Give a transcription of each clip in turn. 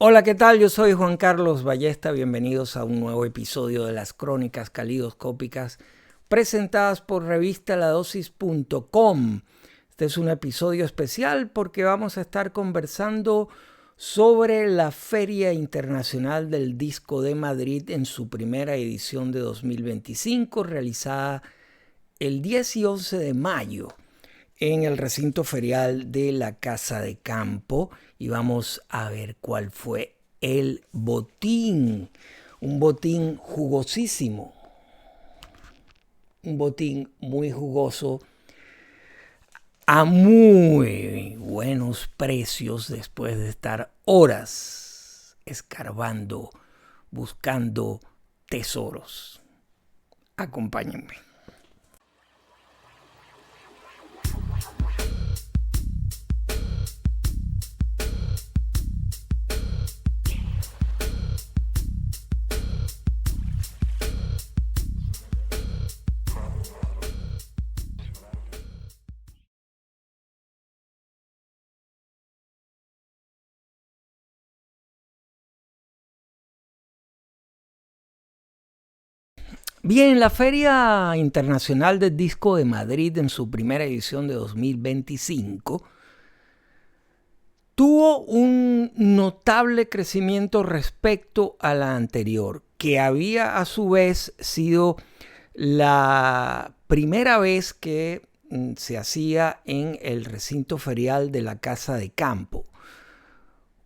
Hola, ¿qué tal? Yo soy Juan Carlos Ballesta. Bienvenidos a un nuevo episodio de las Crónicas Calidoscópicas presentadas por revistaladosis.com. Este es un episodio especial porque vamos a estar conversando sobre la Feria Internacional del Disco de Madrid en su primera edición de 2025, realizada el 10 y 11 de mayo en el recinto ferial de la Casa de Campo, y vamos a ver cuál fue el botín. Un botín jugosísimo, un botín muy jugoso a muy buenos precios después de estar horas escarbando, buscando tesoros. Acompáñenme. Bien, la Feria Internacional del Disco de Madrid en su primera edición de 2025 tuvo un notable crecimiento respecto a la anterior, que había a su vez sido la primera vez que se hacía en el recinto ferial de la Casa de Campo.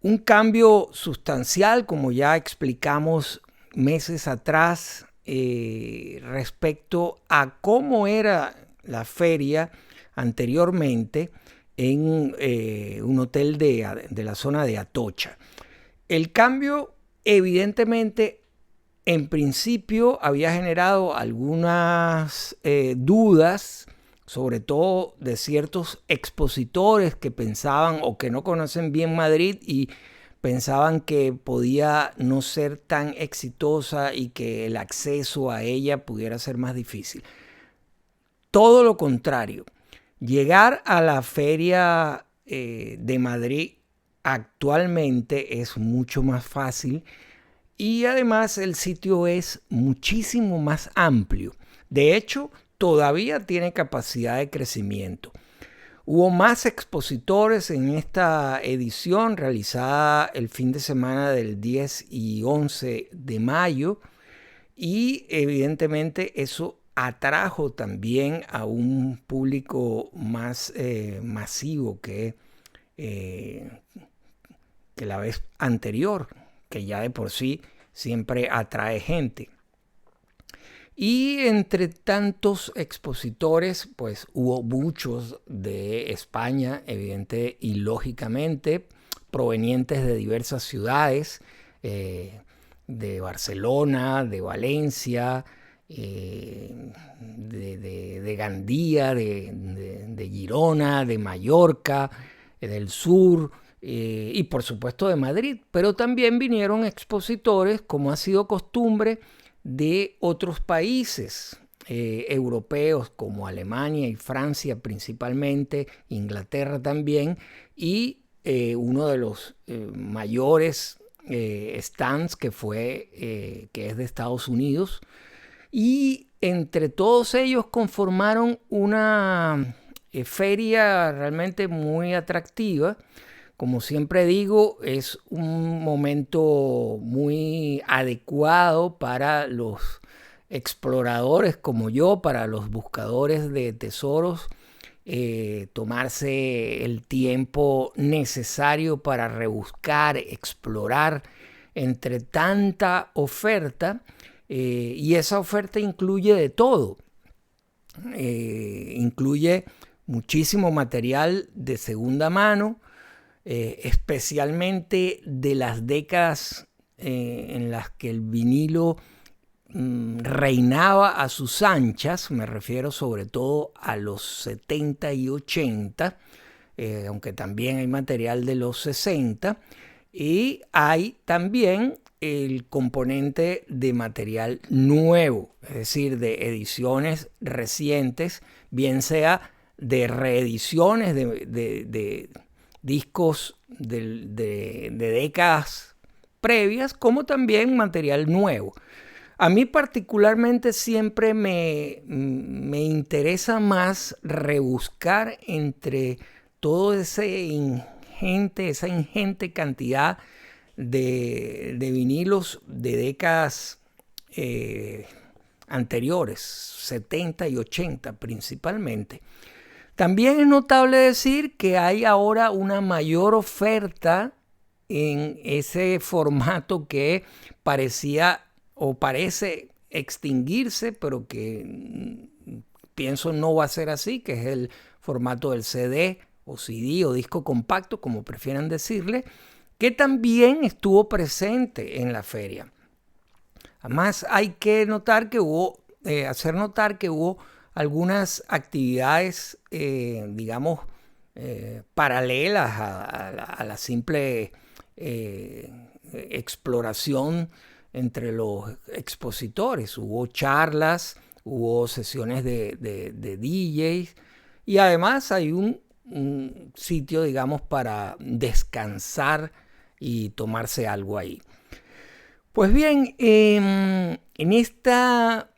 Un cambio sustancial, como ya explicamos meses atrás, respecto a cómo era la feria anteriormente en un hotel de la zona de Atocha. El cambio, evidentemente, en principio había generado algunas dudas, sobre todo de ciertos expositores que pensaban o que no conocen bien Madrid y pensaban que podía no ser tan exitosa y que el acceso a ella pudiera ser más difícil. Todo lo contrario, llegar a la feria de Madrid actualmente es mucho más fácil y además el sitio es muchísimo más amplio. De hecho, todavía tiene capacidad de crecimiento. Hubo más expositores en esta edición realizada el fin de semana del 10 y 11 de mayo y evidentemente eso atrajo también a un público más masivo que la vez anterior, que ya de por sí siempre atrae gente. Y entre tantos expositores, pues hubo muchos de España, evidente y lógicamente, provenientes de diversas ciudades, de Barcelona, de Valencia, de Gandía, de Girona, de Mallorca, del sur, y por supuesto de Madrid. Pero también vinieron expositores, como ha sido costumbre, de otros países europeos como Alemania y Francia principalmente, Inglaterra también, y uno de los mayores stands que es de Estados Unidos, y entre todos ellos conformaron una feria realmente muy atractiva. Como siempre digo, es un momento muy adecuado para los exploradores como yo, para los buscadores de tesoros, tomarse el tiempo necesario para rebuscar, explorar entre tanta oferta, y esa oferta incluye de todo. Incluye muchísimo material de segunda mano, especialmente de las décadas en las que el vinilo reinaba a sus anchas. Me refiero sobre todo a los 70 y 80, aunque también hay material de los 60, y hay también el componente de material nuevo, es decir, de ediciones recientes, bien sea de reediciones de discos de décadas previas como también material nuevo. A mí particularmente siempre me interesa más rebuscar entre todo esa ingente cantidad de vinilos de décadas anteriores, 70 y 80 principalmente. También es notable decir que hay ahora una mayor oferta en ese formato que parecía o parece extinguirse, pero que pienso no va a ser así, que es el formato del CD o CD o disco compacto, como prefieran decirle, que también estuvo presente en la feria. Además, hay que notar que hacer notar que hubo algunas actividades, digamos, paralelas a la simple exploración entre los expositores. Hubo charlas, hubo sesiones de DJs y además hay un sitio, digamos, para descansar y tomarse algo ahí. Pues bien, en esta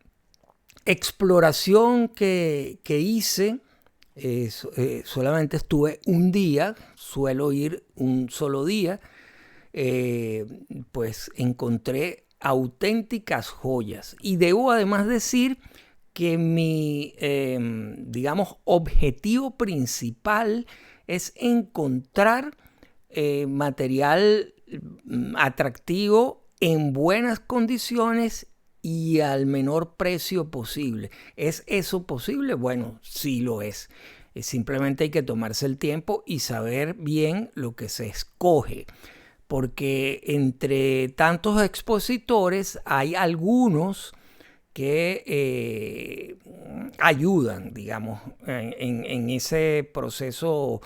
exploración que hice, solamente estuve un día, suelo ir un solo día, pues encontré auténticas joyas. Y debo además decir que mi, digamos, objetivo principal es encontrar material atractivo en buenas condiciones y al menor precio posible. ¿Es eso posible? Bueno, sí lo es. Simplemente hay que tomarse el tiempo y saber bien lo que se escoge. Porque entre tantos expositores hay algunos que ayudan, digamos, en ese proceso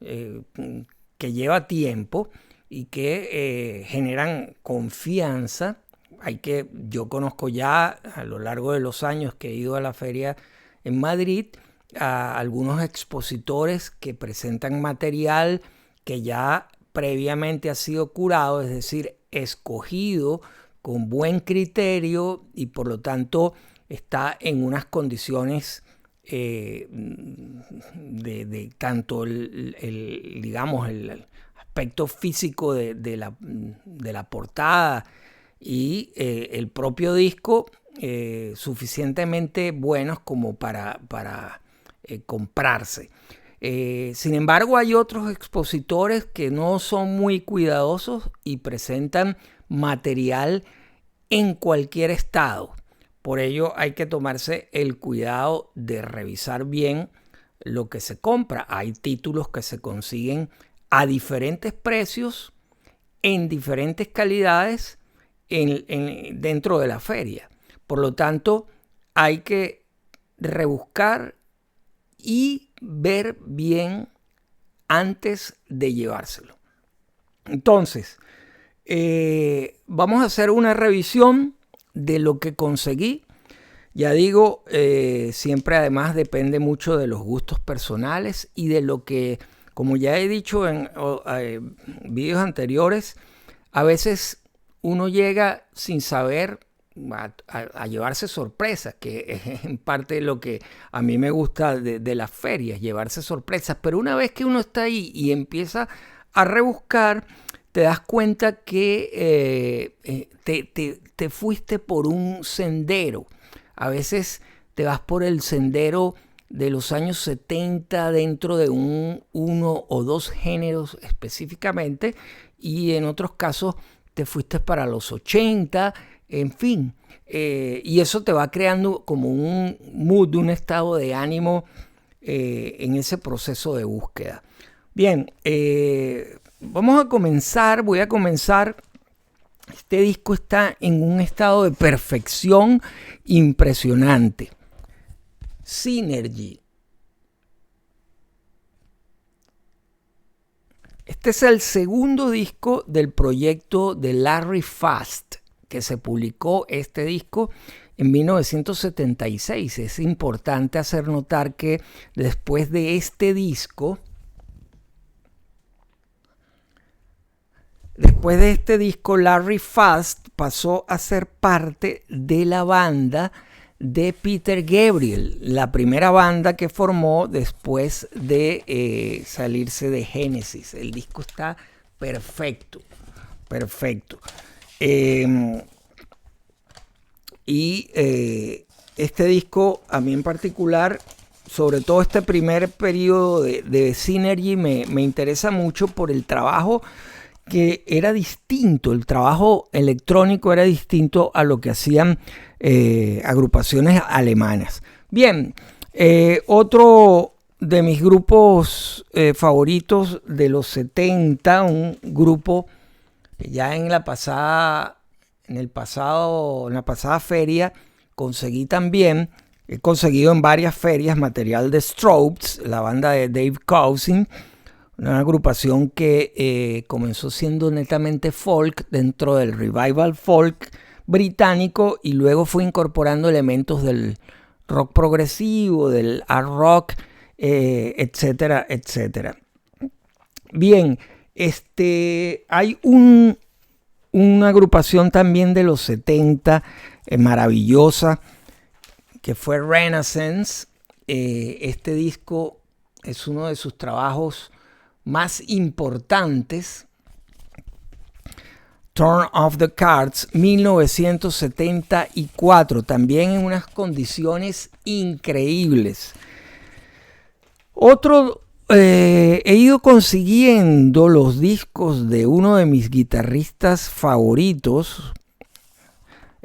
que lleva tiempo y que generan confianza. Yo conozco ya a lo largo de los años que he ido a la feria en Madrid a algunos expositores que presentan material que ya previamente ha sido curado, es decir, escogido con buen criterio y por lo tanto está en unas condiciones de tanto digamos, el aspecto físico de la portada y el propio disco suficientemente buenos como para comprarse. Sin embargo, hay otros expositores que no son muy cuidadosos y presentan material en cualquier estado. Por ello hay que tomarse el cuidado de revisar bien lo que se compra. Hay títulos que se consiguen a diferentes precios, en diferentes calidades, dentro de la feria. Por lo tanto, hay que rebuscar y ver bien antes de llevárselo. Entonces, vamos a hacer una revisión de lo que conseguí. Ya digo, siempre además depende mucho de los gustos personales y de lo que, como ya he dicho en videos anteriores, a veces uno llega sin saber a llevarse sorpresas, que es en parte lo que a mí me gusta de las ferias, llevarse sorpresas. Pero una vez que uno está ahí y empieza a rebuscar, te das cuenta que te fuiste por un sendero. A veces te vas por el sendero de los años 70 dentro de uno o dos géneros específicamente, y en otros casos te fuiste para los 80, en fin. Y eso te va creando como un mood, un estado de ánimo en ese proceso de búsqueda. Bien, voy a comenzar. Este disco está en un estado de perfección impresionante. Synergy. Este es el segundo disco del proyecto de Larry Fast, que se publicó este disco en 1976. Es importante hacer notar que después de este disco Después de este disco, Larry Fast pasó a ser parte de la banda de Peter Gabriel, la primera banda que formó después de salirse de Genesis. El disco está perfecto, perfecto. Este disco, a mí en particular, sobre todo este primer periodo de Synergy, me interesa mucho por el trabajo que era distinto, el trabajo electrónico era distinto a lo que hacían agrupaciones alemanas. Bien, otro de mis grupos favoritos de los 70, un grupo que ya en la pasada feria conseguí también, he conseguido en varias ferias material de Strokes, la banda de Dave Cousin, una agrupación que comenzó siendo netamente folk dentro del revival folk británico y luego fue incorporando elementos del rock progresivo, del art rock, etcétera, etcétera. Bien, hay una agrupación también de los 70 maravillosa que fue Renaissance. Este disco es uno de sus trabajos más importantes. Turn Off the Cards, 1974, también en unas condiciones increíbles. He ido consiguiendo los discos de uno de mis guitarristas favoritos,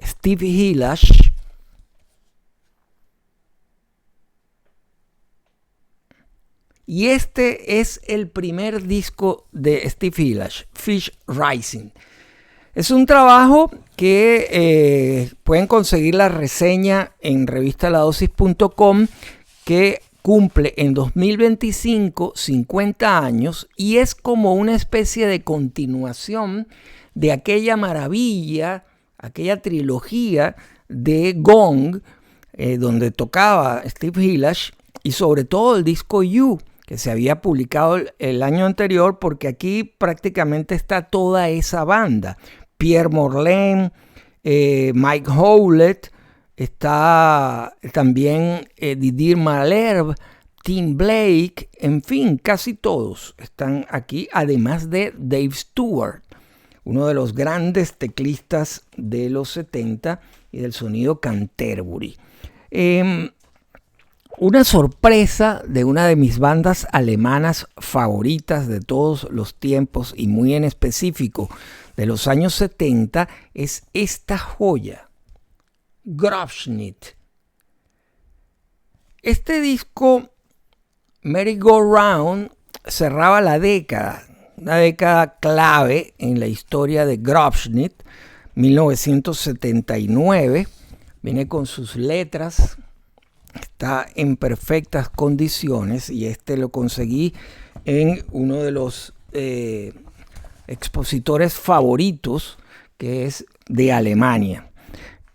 Steve Hilash. Y este es el primer disco de Steve Hilash, Fish Rising. Es un trabajo que pueden conseguir la reseña en revistaladosis.com, que cumple en 2025 50 años y es como una especie de continuación de aquella maravilla, aquella trilogía de Gong, donde tocaba Steve Hilash, y sobre todo el disco You, que se había publicado el año anterior, porque aquí prácticamente está toda esa banda. Pierre Morlaine, Mike Howlett, está también Didier Malherbe, Tim Blake, en fin, casi todos están aquí, además de Dave Stewart, uno de los grandes teclistas de los 70 y del sonido Canterbury. Una sorpresa de una de mis bandas alemanas favoritas de todos los tiempos y muy en específico de los años 70 es esta joya, Grobschnitt. Este disco, Merry Go Round, cerraba la década, una década clave en la historia de Grobschnitt, 1979, viene con sus letras. Está en perfectas condiciones y lo conseguí en uno de los expositores favoritos, que es de Alemania.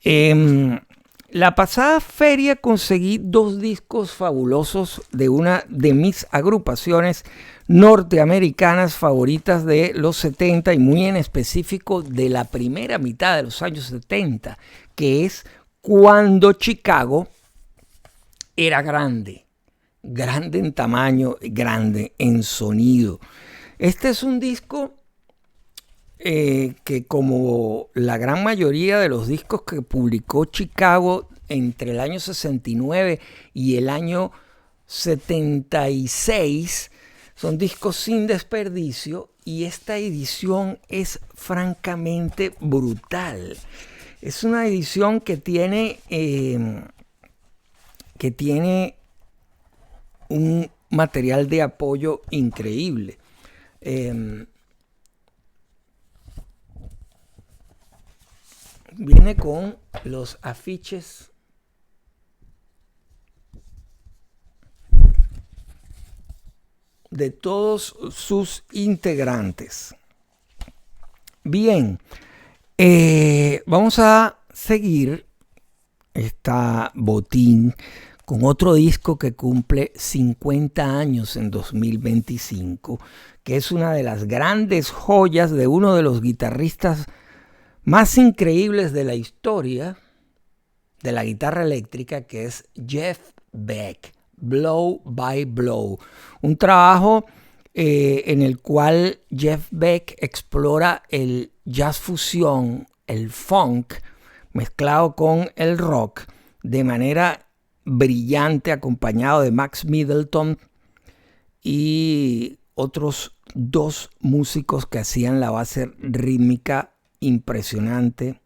La pasada feria conseguí 2 discos fabulosos de una de mis agrupaciones norteamericanas favoritas de los 70 y muy en específico de la primera mitad de los años 70, que es cuando Chicago era grande en tamaño, grande en sonido. Este es un disco que, como la gran mayoría de los discos que publicó Chicago entre el año 69 y el año 76, son discos sin desperdicio, y esta edición es francamente brutal. Es una edición que tiene un material de apoyo increíble. Viene con los afiches de todos sus integrantes. Bien, vamos a seguir esta botín con otro disco que cumple 50 años en 2025, que es una de las grandes joyas de uno de los guitarristas más increíbles de la historia de la guitarra eléctrica, que es Jeff Beck, Blow by Blow. Un trabajo en el cual Jeff Beck explora el jazz fusión, el funk, mezclado con el rock, de manera brillante, acompañado de Max Middleton y otros dos músicos que hacían la base rítmica impresionante,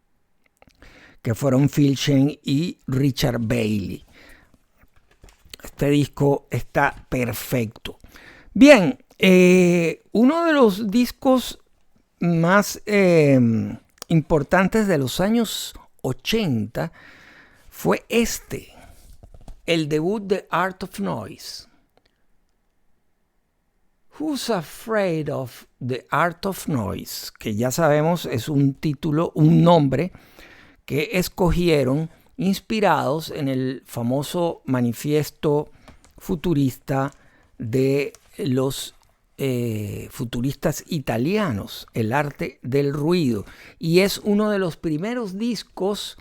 que fueron Phil Shane y Richard Bailey. Este disco está perfecto. Bien, uno de los discos más importantes de los años 80 fue el debut de Art of Noise. Who's Afraid of the Art of Noise? Que ya sabemos es un título, un nombre que escogieron inspirados en el famoso manifiesto futurista de los futuristas italianos, El arte del ruido. Y es uno de los primeros discos,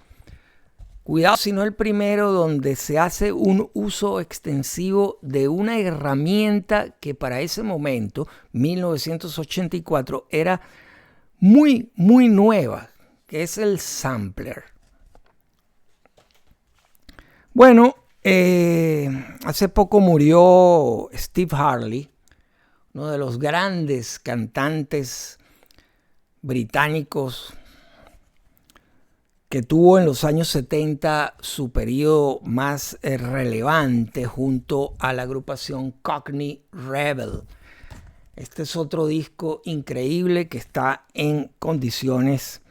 cuidado si no el primero, donde se hace un uso extensivo de una herramienta que para ese momento, 1984, era muy, muy nueva, que es el sampler. Bueno, hace poco murió Steve Harley, uno de los grandes cantantes británicos que tuvo en los años 70 su periodo más relevante junto a la agrupación Cockney Rebel. Este es otro disco increíble que está en condiciones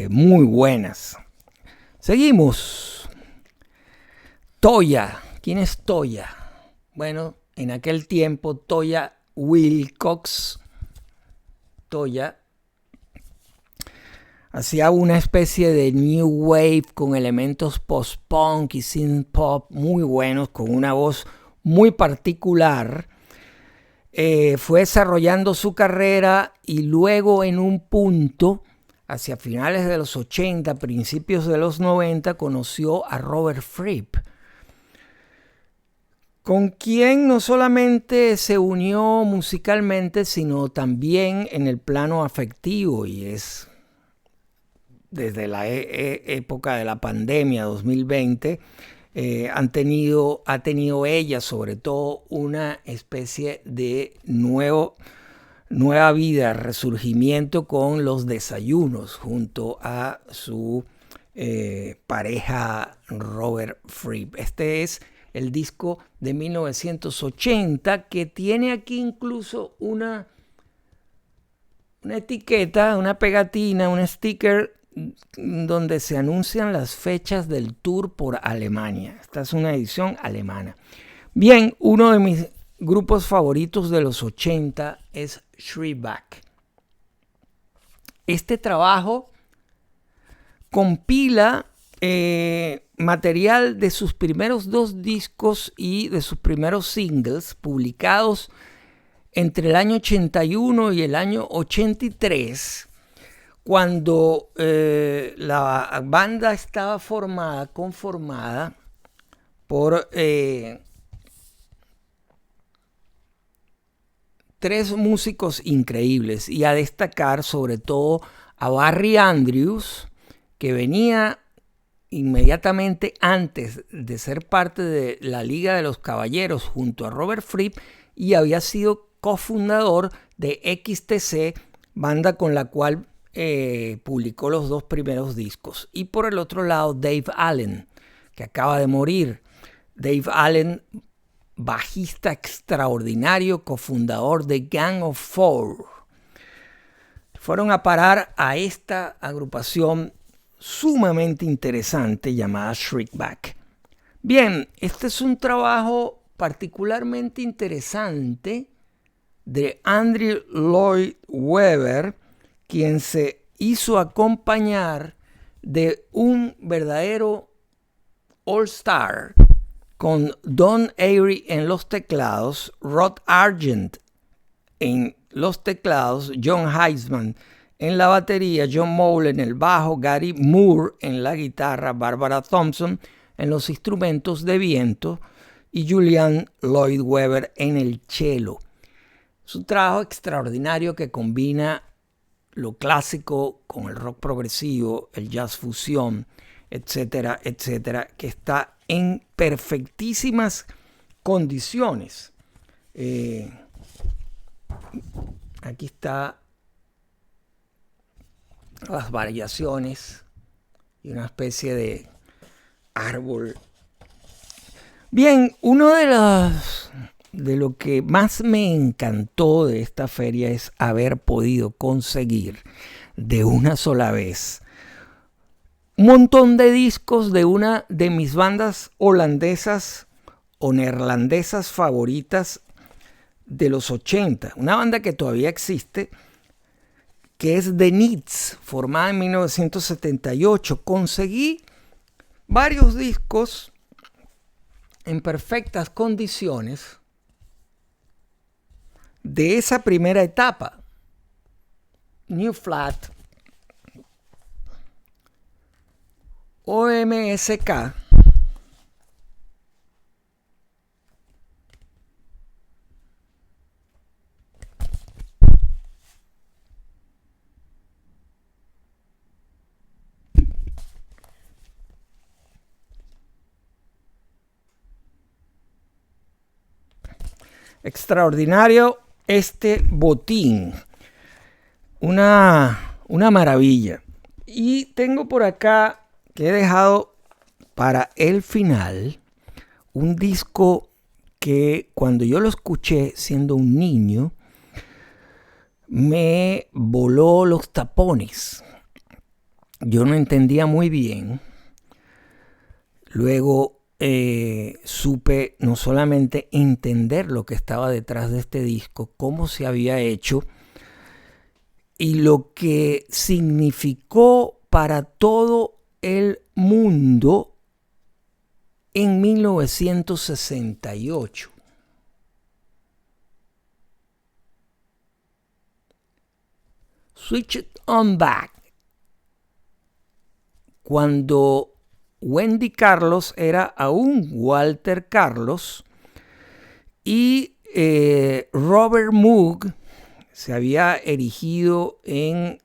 muy buenas. Seguimos. Toyah. ¿Quién es Toyah? Bueno, en aquel tiempo Toyah Willcox, Toyah, hacía una especie de new wave con elementos post-punk y synth-pop muy buenos, con una voz muy particular. Fue desarrollando su carrera y luego en un punto, hacia finales de los 80, principios de los 90, conoció a Robert Fripp, con quien no solamente se unió musicalmente, sino también en el plano afectivo, y es desde la época de la pandemia 2020, ha tenido ella sobre todo una especie de nueva vida, resurgimiento con los desayunos junto a su pareja Robert Fripp. Este es el disco de 1980 que tiene aquí incluso una etiqueta, una pegatina, un sticker donde se anuncian las fechas del tour por Alemania. Esta es una edición alemana. Bien, uno de mis grupos favoritos de los 80 es Shriekback. Este trabajo compila material de sus primeros dos discos y de sus primeros singles publicados entre el año 81 y el año 83, cuando la banda estaba conformada por tres músicos increíbles, y a destacar sobre todo a Barry Andrews, que venía inmediatamente antes de ser parte de la Liga de los Caballeros junto a Robert Fripp y había sido cofundador de XTC, banda con la cual publicó los dos primeros discos. Y por el otro lado, Dave Allen, que acaba de morir. Dave Allen, bajista extraordinario, cofundador de Gang of Four. Fueron a parar a esta agrupación sumamente interesante llamada Shriekback. Bien, este es un trabajo particularmente interesante de Andrew Lloyd Webber, quien se hizo acompañar de un verdadero all-star con Don Airey en los teclados, Rod Argent en los teclados, John Heisman en la batería, John Mole en el bajo, Gary Moore en la guitarra, Barbara Thompson en los instrumentos de viento y Julian Lloyd Webber en el cello. Es un trabajo extraordinario que combina lo clásico con el rock progresivo, el jazz fusión, etcétera, etcétera, que está en perfectísimas condiciones. Aquí está las variaciones y una especie de árbol. Bien, uno de lo que más me encantó de esta feria es haber podido conseguir de una sola vez un montón de discos de una de mis bandas holandesas o neerlandesas favoritas de los 80, una banda que todavía existe, que es The Needs, formada en 1978. Conseguí varios discos en perfectas condiciones de esa primera etapa. New Flat, OMSK, extraordinario este botín, una maravilla. Y tengo por acá que he dejado para el final un disco que cuando yo lo escuché siendo un niño me voló los tapones. Yo no entendía muy bien. Luego supe no solamente entender lo que estaba detrás de este disco, cómo se había hecho y lo que significó para todo el mundo en 1968. Switch It On Back. Cuando Wendy Carlos era aún Walter Carlos y Robert Moog se había erigido en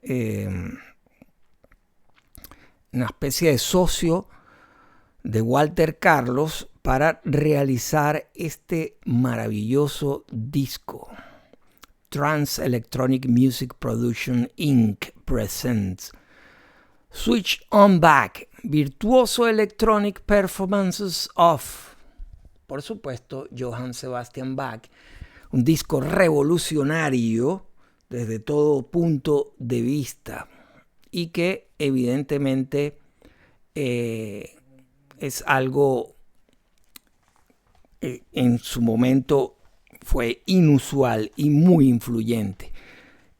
una especie de socio de Walter Carlos para realizar este maravilloso disco. Trans Electronic Music Production Inc. presents Switch On Back, Virtuoso Electronic Performances of, por supuesto, Johann Sebastian Bach, un disco revolucionario desde todo punto de vista y que evidentemente es algo en su momento fue inusual y muy influyente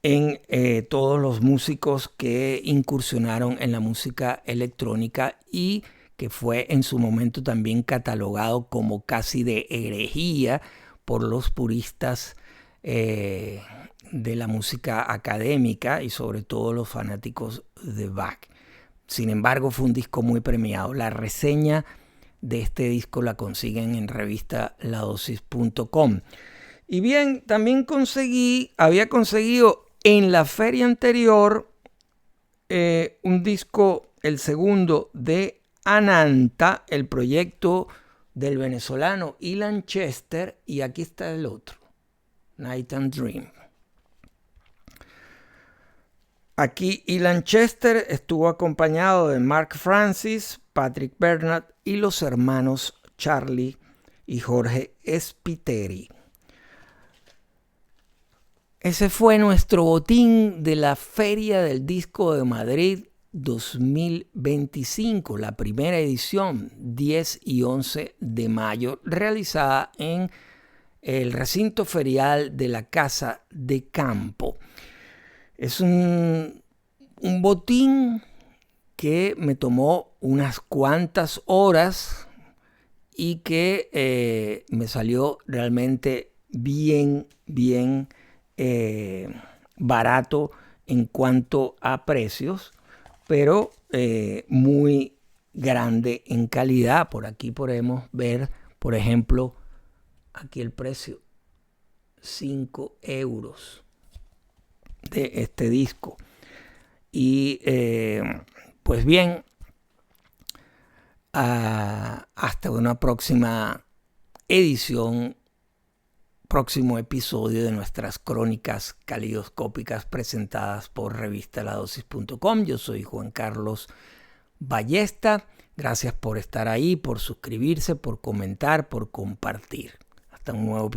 en todos los músicos que incursionaron en la música electrónica y que fue en su momento también catalogado como casi de herejía por los puristas de la música académica y sobre todo los fanáticos de Bach. Sin embargo, fue un disco muy premiado. La reseña de este disco la consiguen en revista ladosis.com. Y bien, también había conseguido en la feria anterior un disco, el segundo de Ananta, el proyecto del venezolano Ilan Chester, y aquí está el otro, Night and Dream. Aquí Ilan Chester estuvo acompañado de Mark Francis, Patrick Bernard y los hermanos Charlie y Jorge Spiteri. Ese fue nuestro botín de la Feria del Disco de Madrid 2025, la primera edición, 10 y 11 de mayo, realizada en el recinto ferial de la Casa de Campo. Es un botín que me tomó unas cuantas horas y que me salió realmente bien barato en cuanto a precios, pero muy grande en calidad. Por aquí podemos ver, por ejemplo, aquí el precio, 5 euros de este disco. Y pues bien, hasta una próxima edición, próximo episodio de nuestras crónicas caleidoscópicas presentadas por revistaladosis.com. Yo soy Juan Carlos Ballesta. Gracias por estar ahí, por suscribirse, por comentar, por compartir. Hasta un nuevo episodio.